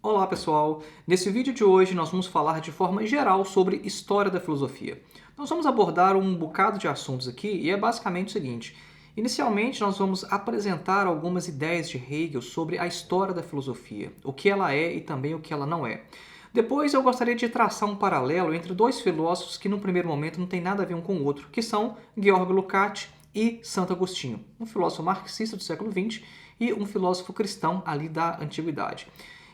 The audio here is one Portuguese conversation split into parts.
Olá pessoal! Nesse vídeo de hoje nós vamos falar de forma geral sobre história da filosofia. Nós vamos abordar um bocado de assuntos aqui e é basicamente o seguinte. Inicialmente nós vamos apresentar algumas ideias de Hegel sobre a história da filosofia, o que ela é e também o que ela não é. Depois eu gostaria de traçar um paralelo entre dois filósofos que no primeiro momento não tem nada a ver um com o outro, que são Georg Lukács e Santo Agostinho, um filósofo marxista do século XX e um filósofo cristão ali da antiguidade.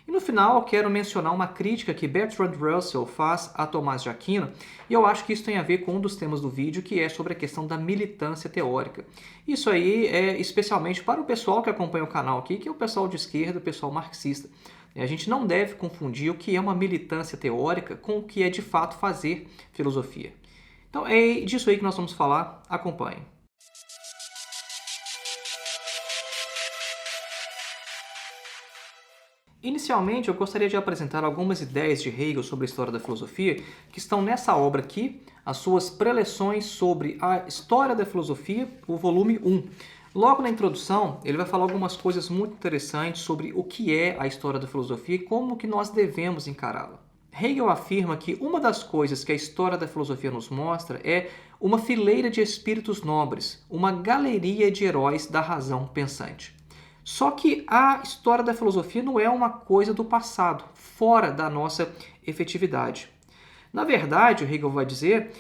E no final eu quero mencionar uma crítica que Bertrand Russell faz a Tomás de Aquino, e eu acho que isso tem a ver com um dos temas do vídeo, que é sobre a questão da militância teórica. Isso aí é especialmente para o pessoal que acompanha o canal aqui, que é o pessoal de esquerda, o pessoal marxista. A gente não deve confundir o que é uma militância teórica com o que é de fato fazer filosofia. Então é disso aí que nós vamos falar, acompanhe. Inicialmente, eu gostaria de apresentar algumas ideias de Hegel sobre a história da filosofia que estão nessa obra aqui, as suas preleções sobre a história da filosofia, o volume 1. Logo na introdução, ele vai falar algumas coisas muito interessantes sobre o que é a história da filosofia e como que nós devemos encará-la. Hegel afirma que uma das coisas que a história da filosofia nos mostra é uma fileira de espíritos nobres, uma galeria de heróis da razão pensante. Só que a história da filosofia não é uma coisa do passado, fora da nossa efetividade. Na verdade, o Hegel vai dizer,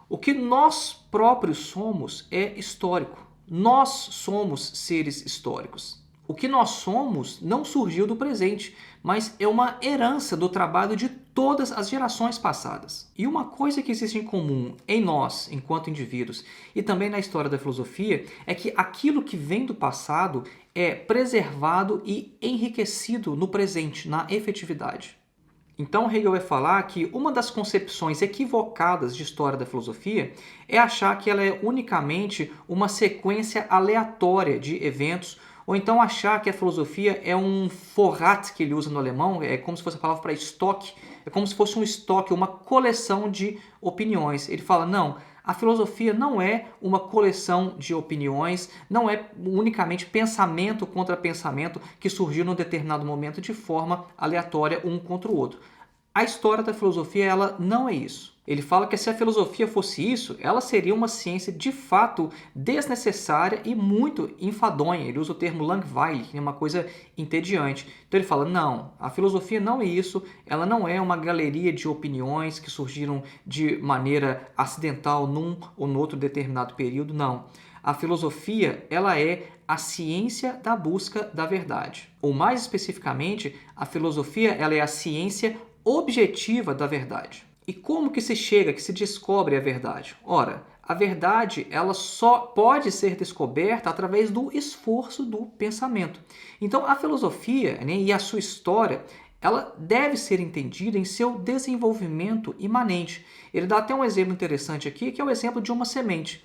o que nós próprios somos é histórico. Nós somos seres históricos. O que nós somos não surgiu do presente, mas é uma herança do trabalho de todas as gerações passadas. E uma coisa que existe em comum em nós, enquanto indivíduos, e também na história da filosofia, é que aquilo que vem do passado é preservado e enriquecido no presente, na efetividade. Então Hegel vai falar que uma das concepções equivocadas de história da filosofia é achar que ela é unicamente uma sequência aleatória de eventos, ou então achar que a filosofia é um Vorrat, que ele usa no alemão, é como se fosse a palavra para estoque, é como se fosse um estoque, uma coleção de opiniões. Ele fala, não, a filosofia não é uma coleção de opiniões, não é unicamente pensamento contra pensamento que surgiu num determinado momento de forma aleatória um contra o outro. A história da filosofia ela não é isso. Ele fala que se a filosofia fosse isso, ela seria uma ciência de fato desnecessária e muito enfadonha. Ele usa o termo langweilig, uma coisa entediante. Então ele fala, não, a filosofia não é isso, ela não é uma galeria de opiniões que surgiram de maneira acidental num ou no outro determinado período, não. A filosofia ela é a ciência da busca da verdade. Ou mais especificamente, a filosofia ela é a ciência objetiva da verdade. E como que se chega, que se descobre a verdade? Ora, a verdade ela só pode ser descoberta através do esforço do pensamento. Então, a filosofia, né, e a sua história, ela deve ser entendida em seu desenvolvimento imanente. Ele dá até um exemplo interessante aqui, que é o exemplo de uma semente.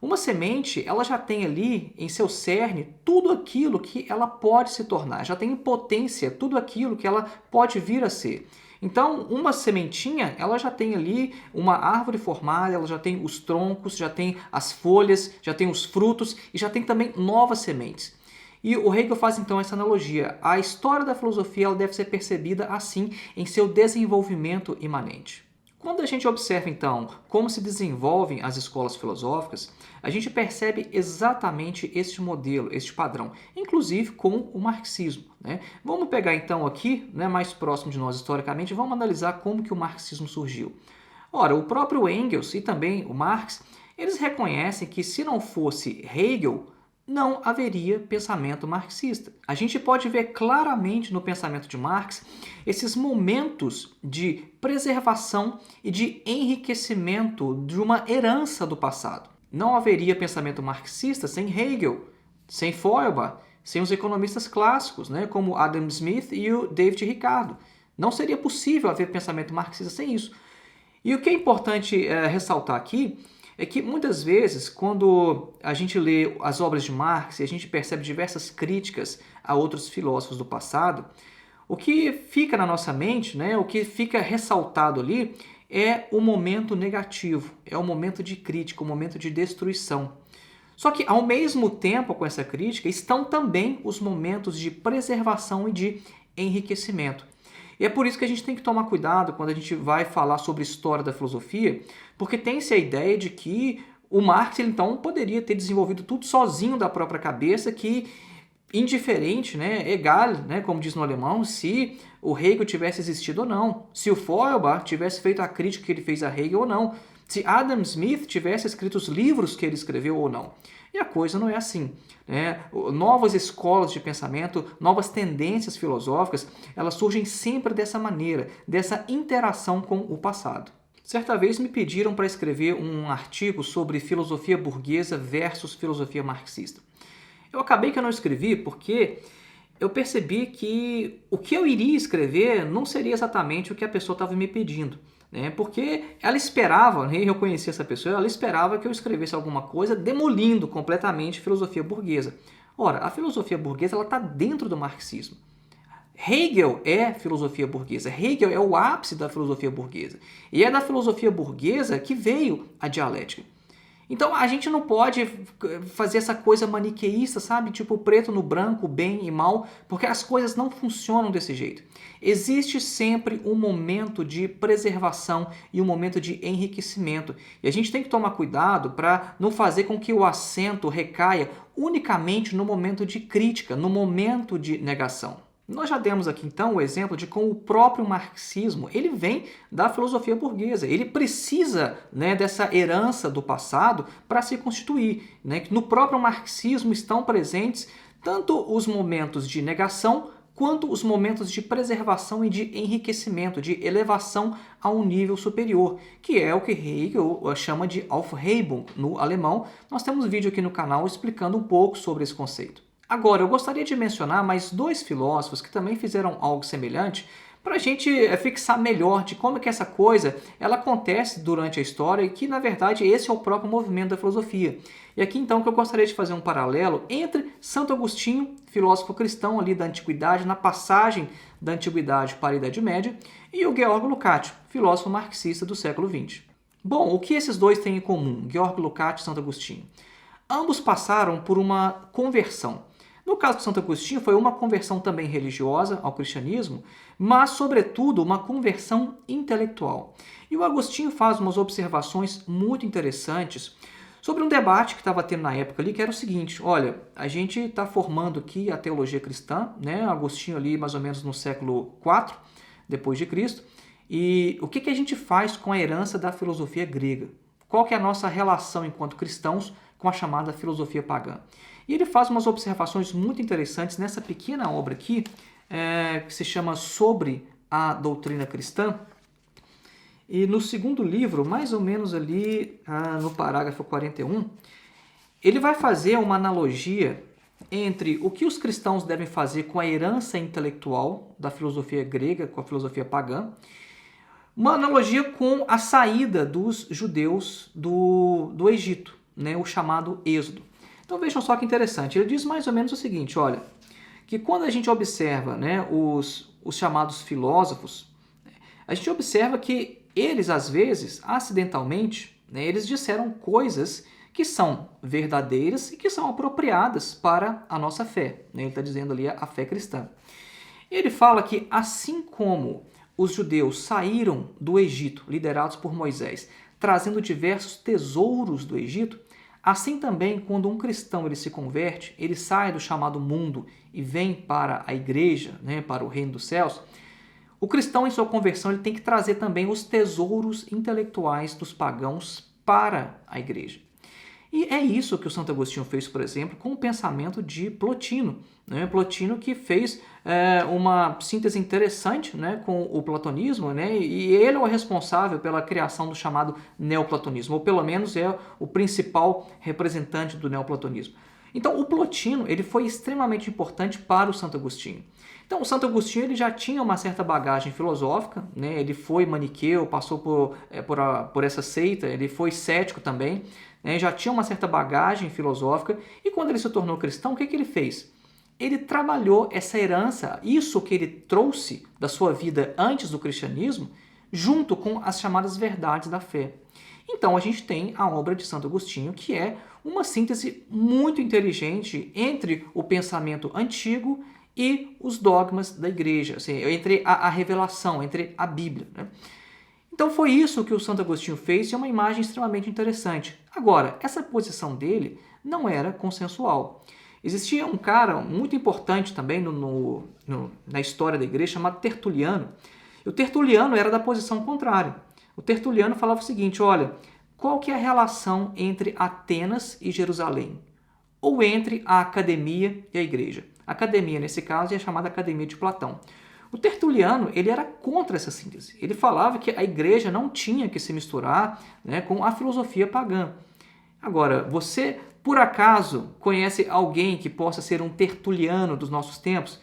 Uma semente, ela já tem ali em seu cerne tudo aquilo que ela pode se tornar, já tem em potência tudo aquilo que ela pode vir a ser. Então, uma sementinha, ela já tem ali uma árvore formada, ela já tem os troncos, já tem as folhas, já tem os frutos e já tem também novas sementes. E o Hegel faz então essa analogia. A história da filosofia ela deve ser percebida assim em seu desenvolvimento imanente. Quando a gente observa, então, como se desenvolvem as escolas filosóficas, a gente percebe exatamente este modelo, este padrão, inclusive com o marxismo. Né? Vamos pegar, então, aqui, né, mais próximo de nós historicamente, vamos analisar como que o marxismo surgiu. Ora, o próprio Engels e também o Marx, eles reconhecem que se não fosse Hegel, não haveria pensamento marxista. A gente pode ver claramente no pensamento de Marx esses momentos de preservação e de enriquecimento de uma herança do passado. Não haveria pensamento marxista sem Hegel, sem Feuerbach, sem os economistas clássicos, né, como Adam Smith e o David Ricardo. Não seria possível haver pensamento marxista sem isso. E o que é importante ressaltar aqui é que muitas vezes, quando a gente lê as obras de Marx e a gente percebe diversas críticas a outros filósofos do passado, o que fica na nossa mente, né, o que fica ressaltado ali, é o momento negativo, é o momento de crítica, o momento de destruição. Só que, ao mesmo tempo com essa crítica, estão também os momentos de preservação e de enriquecimento. E é por isso que a gente tem que tomar cuidado quando a gente vai falar sobre história da filosofia, porque tem-se a ideia de que o Marx, então, poderia ter desenvolvido tudo sozinho da própria cabeça, que indiferente, né, egal, né, como diz no alemão, se o Hegel tivesse existido ou não, se o Feuerbach tivesse feito a crítica que ele fez a Hegel ou não, se Adam Smith tivesse escrito os livros que ele escreveu ou não. E a coisa não é assim, né? Novas escolas de pensamento, novas tendências filosóficas, elas surgem sempre dessa maneira, dessa interação com o passado. Certa vez me pediram para escrever um artigo sobre filosofia burguesa versus filosofia marxista. Eu acabei que eu não escrevi porque eu percebi que o que eu iria escrever não seria exatamente o que a pessoa estava me pedindo, né? Porque ela esperava, né, eu conheci essa pessoa, ela esperava que eu escrevesse alguma coisa demolindo completamente a filosofia burguesa. Ora, a filosofia burguesa está dentro do marxismo. Hegel é filosofia burguesa. Hegel é o ápice da filosofia burguesa. E é da filosofia burguesa que veio a dialética. Então a gente não pode fazer essa coisa maniqueísta, sabe? Tipo preto no branco, bem e mal, porque as coisas não funcionam desse jeito. Existe sempre um momento de preservação e um momento de enriquecimento. E a gente tem que tomar cuidado para não fazer com que o acento recaia unicamente no momento de crítica, no momento de negação. Nós já demos aqui então o exemplo de como o próprio marxismo ele vem da filosofia burguesa. Ele precisa, né, dessa herança do passado para se constituir. Né? No próprio marxismo estão presentes tanto os momentos de negação quanto os momentos de preservação e de enriquecimento, de elevação a um nível superior, que é o que Hegel chama de Aufhebung no alemão. Nós temos um vídeo aqui no canal explicando um pouco sobre esse conceito. Agora, eu gostaria de mencionar mais dois filósofos que também fizeram algo semelhante para a gente fixar melhor de como é que essa coisa ela acontece durante a história e que, na verdade, esse é o próprio movimento da filosofia. E aqui, então, que eu gostaria de fazer um paralelo entre Santo Agostinho, filósofo cristão ali da Antiguidade, na passagem da Antiguidade para a Idade Média, e o Georg Lukács, filósofo marxista do século XX. Bom, o que esses dois têm em comum, Georg Lukács e Santo Agostinho? Ambos passaram por uma conversão. No caso de Santo Agostinho, foi uma conversão também religiosa ao cristianismo, mas, sobretudo, uma conversão intelectual. E o Agostinho faz umas observações muito interessantes sobre um debate que estava tendo na época ali, que era o seguinte: olha, a gente está formando aqui a teologia cristã, né? Agostinho ali mais ou menos no século IV depois de Cristo, e o que a gente faz com a herança da filosofia grega? Qual que é a nossa relação enquanto cristãos com a chamada filosofia pagã? E ele faz umas observações muito interessantes nessa pequena obra aqui, que se chama Sobre a Doutrina Cristã. E no segundo livro, mais ou menos ali no parágrafo 41, ele vai fazer uma analogia entre o que os cristãos devem fazer com a herança intelectual da filosofia grega, com a filosofia pagã, uma analogia com a saída dos judeus do Egito, né, o chamado Êxodo. Então vejam só que interessante, ele diz mais ou menos o seguinte, olha, que quando a gente observa, né, os chamados filósofos, a gente observa que eles, às vezes, acidentalmente, né, eles disseram coisas que são verdadeiras e que são apropriadas para a nossa fé. Né? Ele está dizendo ali a fé cristã. E ele fala que assim como os judeus saíram do Egito, liderados por Moisés, trazendo diversos tesouros do Egito, assim também, quando um cristão ele se converte, ele sai do chamado mundo e vem para a igreja, né, para o reino dos céus, o cristão em sua conversão ele tem que trazer também os tesouros intelectuais dos pagãos para a igreja. E é isso que o Santo Agostinho fez, por exemplo, com o pensamento de Plotino. Né? Plotino que fez uma síntese interessante, né, com o platonismo, né? E ele é o responsável pela criação do chamado neoplatonismo, ou pelo menos é o principal representante do neoplatonismo. Então o Plotino ele foi extremamente importante para o Santo Agostinho. Então o Santo Agostinho ele já tinha uma certa bagagem filosófica, né? Ele foi maniqueu, passou por essa seita, ele foi cético também, né? Já tinha uma certa bagagem filosófica e quando ele se tornou cristão, o que ele fez? Ele trabalhou essa herança, isso que ele trouxe da sua vida antes do cristianismo, junto com as chamadas verdades da fé. Então a gente tem a obra de Santo Agostinho, que é uma síntese muito inteligente entre o pensamento antigo e os dogmas da igreja, assim, entre a revelação, entre a Bíblia, né? Então foi isso que o Santo Agostinho fez e é uma imagem extremamente interessante. Agora, essa posição dele não era consensual. Existia um cara muito importante também na história da igreja chamado Tertuliano. E o Tertuliano era da posição contrária. O Tertuliano falava o seguinte, olha, qual que é a relação entre Atenas e Jerusalém? Ou entre a academia e a igreja? A academia, nesse caso, é a chamada Academia de Platão. O Tertuliano ele era contra essa síntese. Ele falava que a igreja não tinha que se misturar, né, com a filosofia pagã. Agora, você, por acaso, conhece alguém que possa ser um tertuliano dos nossos tempos?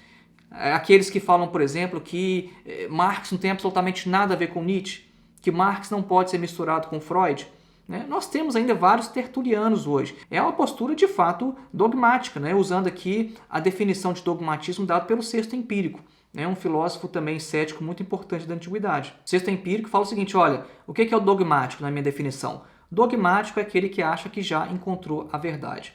Aqueles que falam, por exemplo, que Marx não tem absolutamente nada a ver com Nietzsche, que Marx não pode ser misturado com Freud. Né? Nós temos ainda vários tertulianos hoje. É uma postura, de fato, dogmática, né? Usando aqui a definição de dogmatismo dada pelo Sexto Empírico. É um filósofo também cético muito importante da antiguidade. O Sexto Empírico fala o seguinte, olha, o que é o dogmático na minha definição? Dogmático é aquele que acha que já encontrou a verdade.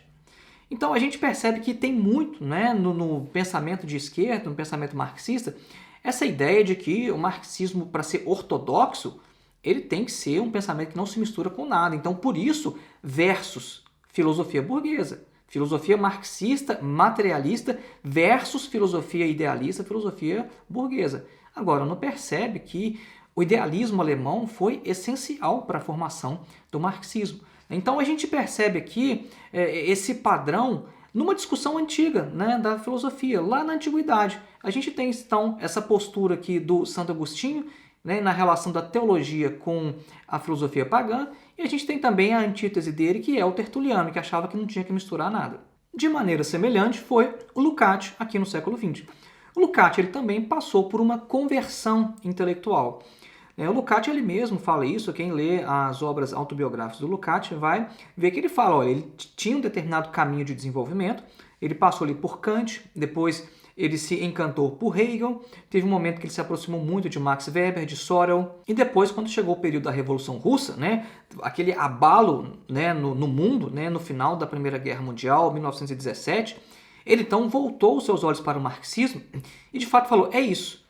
Então a gente percebe que tem muito, né, no pensamento de esquerda, no pensamento marxista, essa ideia de que o marxismo, para ser ortodoxo, ele tem que ser um pensamento que não se mistura com nada. Então, por isso, versus filosofia burguesa. Filosofia marxista, materialista, versus filosofia idealista, filosofia burguesa. Agora, não percebe que o idealismo alemão foi essencial para a formação do marxismo. Então, a gente percebe aqui esse padrão numa discussão antiga, né, da filosofia, lá na antiguidade. A gente tem, então, essa postura aqui do Santo Agostinho, né, na relação da teologia com a filosofia pagã, e a gente tem também a antítese dele, que é o tertuliano, que achava que não tinha que misturar nada. De maneira semelhante foi o Lukács aqui no século XX. O Lukács ele também passou por uma conversão intelectual. O Lukács ele mesmo fala isso, quem lê as obras autobiográficas do Lukács vai ver que ele fala, olha, ele tinha um determinado caminho de desenvolvimento, ele passou ali por Kant, depois ele se encantou por Hegel, teve um momento que ele se aproximou muito de Max Weber, de Sorel, e depois, quando chegou o período da Revolução Russa, né, aquele abalo, né, no mundo, né, no final da Primeira Guerra Mundial, 1917, ele então voltou os seus olhos para o marxismo e de fato falou, é isso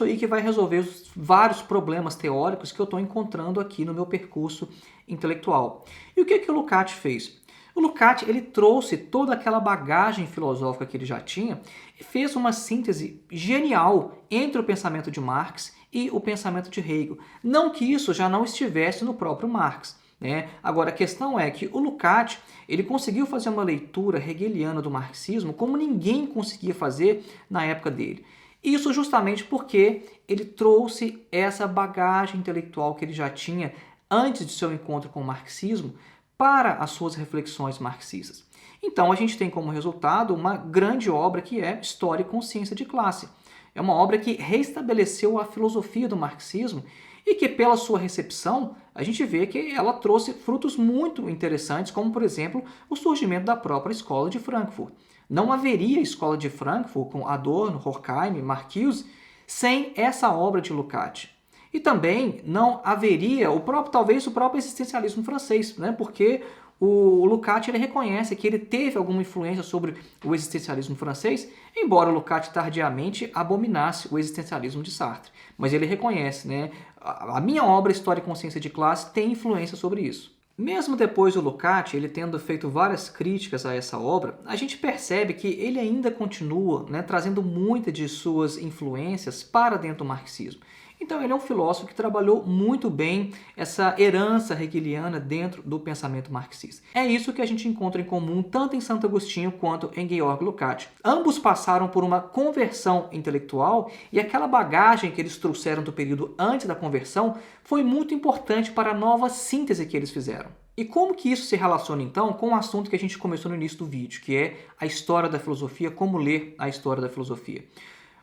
aí que vai resolver os vários problemas teóricos que eu estou encontrando aqui no meu percurso intelectual. E o que o Lukács fez? O Lukács ele trouxe toda aquela bagagem filosófica que ele já tinha e fez uma síntese genial entre o pensamento de Marx e o pensamento de Hegel. Não que isso já não estivesse no próprio Marx, né? Agora, a questão é que o Lukács ele conseguiu fazer uma leitura hegeliana do marxismo como ninguém conseguia fazer na época dele. Isso justamente porque ele trouxe essa bagagem intelectual que ele já tinha antes de seu encontro com o marxismo para as suas reflexões marxistas. Então a gente tem como resultado uma grande obra que é História e Consciência de Classe. É uma obra que restabeleceu a filosofia do marxismo e que pela sua recepção a gente vê que ela trouxe frutos muito interessantes, como por exemplo o surgimento da própria Escola de Frankfurt. Não haveria Escola de Frankfurt com Adorno, Horkheim, Marcuse sem essa obra de Lukács. E também não haveria talvez o próprio existencialismo francês, né? Porque o Lukács ele reconhece que ele teve alguma influência sobre o existencialismo francês, embora o Lukács tardiamente abominasse o existencialismo de Sartre. Mas ele reconhece, né? A minha obra História e Consciência de Classe tem influência sobre isso. Mesmo depois do Lukács, ele tendo feito várias críticas a essa obra, a gente percebe que ele ainda continua, né, trazendo muitas de suas influências para dentro do marxismo. Então ele é um filósofo que trabalhou muito bem essa herança hegeliana dentro do pensamento marxista. É isso que a gente encontra em comum tanto em Santo Agostinho quanto em Georg Lukács. Ambos passaram por uma conversão intelectual e aquela bagagem que eles trouxeram do período antes da conversão foi muito importante para a nova síntese que eles fizeram. E como que isso se relaciona então com o assunto que a gente começou no início do vídeo, que é a história da filosofia, como ler a história da filosofia?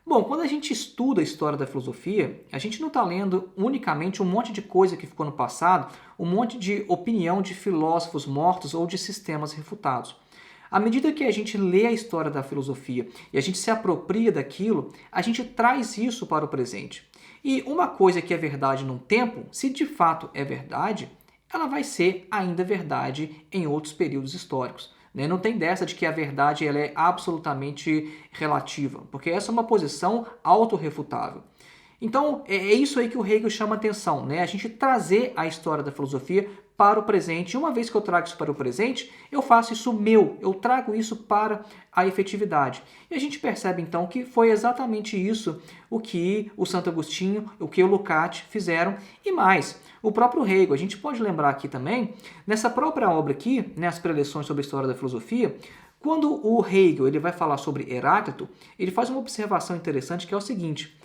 Bom, quando a gente estuda a história da filosofia, a gente não está lendo unicamente um monte de coisa que ficou no passado, um monte de opinião de filósofos mortos ou de sistemas refutados. À medida que a gente lê a história da filosofia e a gente se apropria daquilo, a gente traz isso para o presente. E uma coisa que é verdade num tempo, se de fato é verdade, ela vai ser ainda verdade em outros períodos históricos. né? Não tem dessa de que a verdade ela é absolutamente relativa, porque essa é uma posição autorrefutável. Então, é isso aí que o Hegel chama atenção, né? A gente trazer a história da filosofia para o presente. E uma vez que eu trago isso para o presente, eu faço isso meu, eu trago isso para a efetividade. E a gente percebe então que foi exatamente isso o que o Santo Agostinho, o que o Lukács fizeram e mais. O próprio Hegel, a gente pode lembrar aqui também, nessa própria obra aqui, né, as preleções sobre a história da filosofia, quando o Hegel ele vai falar sobre Heráclito, ele faz uma observação interessante que é o seguinte,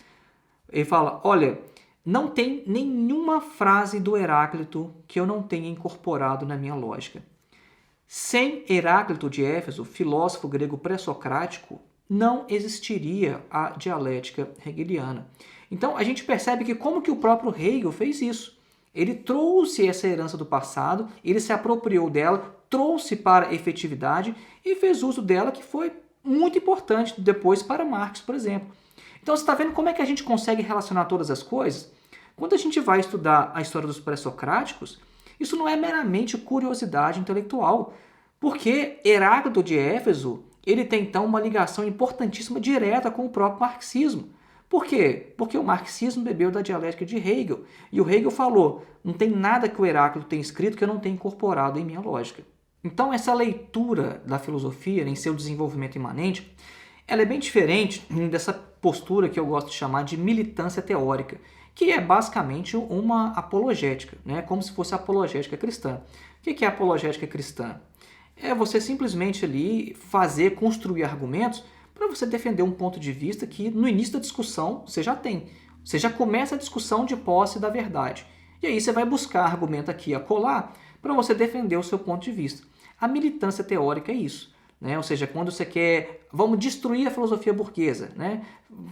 ele fala, olha, não tem nenhuma frase do Heráclito que eu não tenha incorporado na minha lógica. Sem Heráclito de Éfeso, filósofo grego pré-socrático, não existiria a dialética hegeliana. Então a gente percebe que como que o próprio Hegel fez isso. Ele trouxe essa herança do passado, ele se apropriou dela, trouxe para a efetividade e fez uso dela que foi muito importante depois para Marx, por exemplo. Então você está vendo como é que a gente consegue relacionar todas as coisas? Quando a gente vai estudar a história dos pré-socráticos, isso não é meramente curiosidade intelectual, porque Heráclito de Éfeso ele tem então uma ligação importantíssima direta com o próprio marxismo. Por quê? Porque o marxismo bebeu da dialética de Hegel, e o Hegel falou, não tem nada que o Heráclito tenha escrito que eu não tenha incorporado em minha lógica. Então essa leitura da filosofia em seu desenvolvimento imanente, ela é bem diferente dessa postura que eu gosto de chamar de militância teórica, que é basicamente uma apologética, né? Como se fosse a apologética cristã. O que é a apologética cristã? É você simplesmente ali construir argumentos para você defender um ponto de vista que no início da discussão você já tem. Você já começa a discussão de posse da verdade. E aí você vai buscar argumento aqui a colar para você defender o seu ponto de vista. A militância teórica é isso. Né? Ou seja, quando você quer, vamos destruir a filosofia burguesa, né?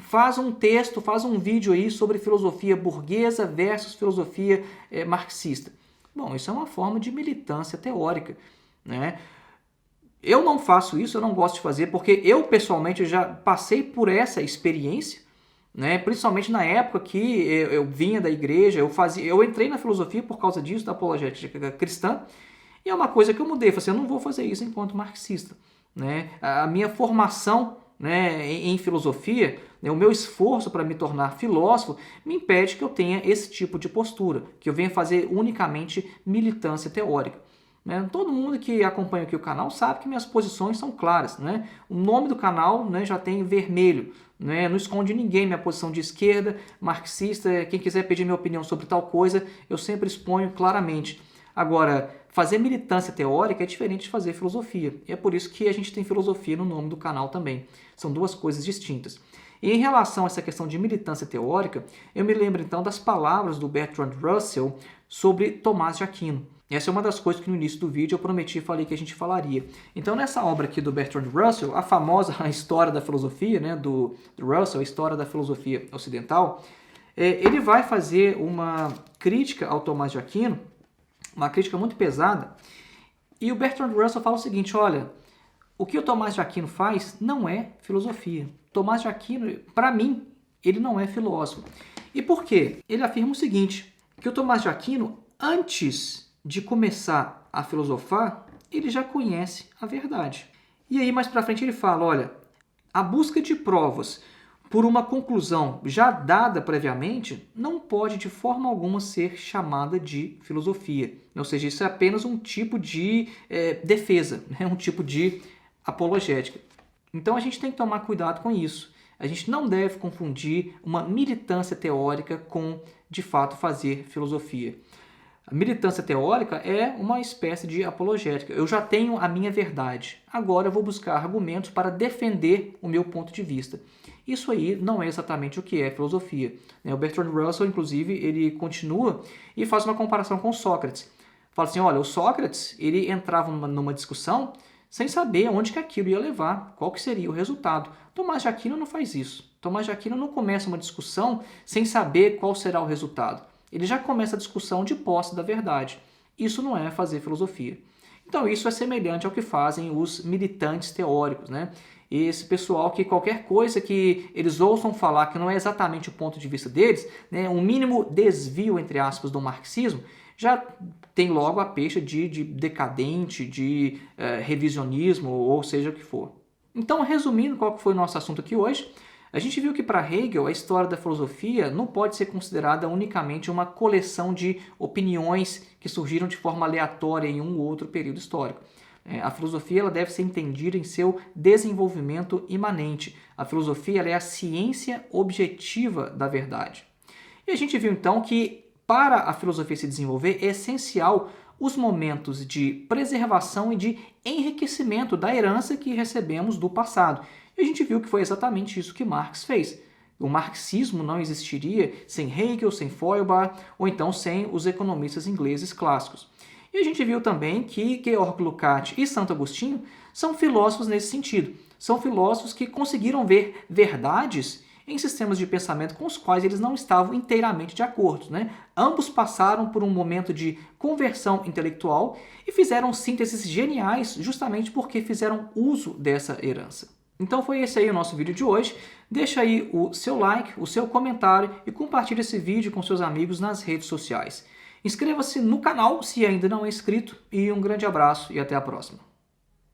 Faz um texto, faz um vídeo aí sobre filosofia burguesa versus filosofia marxista. Bom, isso é uma forma de militância teórica, né? Eu não faço isso, eu não gosto de fazer, porque eu pessoalmente já passei por essa experiência, né? Principalmente na época que eu vinha da igreja, eu entrei na filosofia por causa disso, da apologética cristã, e é uma coisa que eu mudei, eu falei assim, eu não vou fazer isso enquanto marxista. Né? A minha formação, né, em filosofia, né, o meu esforço para me tornar filósofo me impede que eu tenha esse tipo de postura, que eu venha fazer unicamente militância teórica. Né? Todo mundo que acompanha aqui o canal sabe que minhas posições são claras. Né? O nome do canal, né, já tem vermelho, né? Não esconde ninguém minha posição de esquerda, marxista, quem quiser pedir minha opinião sobre tal coisa, eu sempre exponho claramente. Agora, fazer militância teórica é diferente de fazer filosofia. E é por isso que a gente tem filosofia no nome do canal também. São duas coisas distintas. E em relação a essa questão de militância teórica, eu me lembro então das palavras do Bertrand Russell sobre Tomás de Aquino. Essa é uma das coisas que no início do vídeo eu prometi e falei que a gente falaria. Então nessa obra aqui do Bertrand Russell, a famosa História da Filosofia, né, do Russell, a História da Filosofia Ocidental, ele vai fazer uma crítica ao Tomás de Aquino, uma crítica muito pesada, e o Bertrand Russell fala o seguinte, olha, o que o Tomás de Aquino faz não é filosofia. Tomás de Aquino, para mim, ele não é filósofo. E por quê? Ele afirma o seguinte, que o Tomás de Aquino, antes de começar a filosofar, ele já conhece a verdade. E aí, mais para frente, ele fala, olha, a busca de provas por uma conclusão já dada previamente, não pode de forma alguma ser chamada de filosofia. Ou seja, isso é apenas um tipo de defesa, né? Um tipo de apologética. Então a gente tem que tomar cuidado com isso. A gente não deve confundir uma militância teórica com, de fato, fazer filosofia. A militância teórica é uma espécie de apologética. Eu já tenho a minha verdade. Agora eu vou buscar argumentos para defender o meu ponto de vista. Isso aí não é exatamente o que é filosofia. O Bertrand Russell, inclusive, ele continua e faz uma comparação com Sócrates. Fala assim, olha, o Sócrates ele entrava numa discussão sem saber onde que aquilo ia levar, qual que seria o resultado. Tomás de Aquino não faz isso. Tomás de Aquino não começa uma discussão sem saber qual será o resultado. Ele já começa a discussão de posse da verdade. Isso não é fazer filosofia. Então isso é semelhante ao que fazem os militantes teóricos, né? esse pessoal que qualquer coisa que eles ouçam falar que não é exatamente o ponto de vista deles, né, um mínimo desvio, entre aspas, do marxismo, já tem logo a pecha de decadente, de revisionismo, ou seja o que for. Então, resumindo qual que foi o nosso assunto aqui hoje, a gente viu que para Hegel a história da filosofia não pode ser considerada unicamente uma coleção de opiniões que surgiram de forma aleatória em um ou outro período histórico. A filosofia ela deve ser entendida em seu desenvolvimento imanente. A filosofia ela é a ciência objetiva da verdade. E a gente viu então que para a filosofia se desenvolver é essencial os momentos de preservação e de enriquecimento da herança que recebemos do passado. E a gente viu que foi exatamente isso que Marx fez. O marxismo não existiria sem Hegel, sem Feuerbach, ou então sem os economistas ingleses clássicos. E a gente viu também que Georg Lukács e Santo Agostinho são filósofos nesse sentido. São filósofos que conseguiram ver verdades em sistemas de pensamento com os quais eles não estavam inteiramente de acordo, né? Ambos passaram por um momento de conversão intelectual e fizeram sínteses geniais justamente porque fizeram uso dessa herança. Então foi esse aí o nosso vídeo de hoje. Deixa aí o seu like, o seu comentário e compartilhe esse vídeo com seus amigos nas redes sociais. Inscreva-se no canal se ainda não é inscrito e um grande abraço e até a próxima.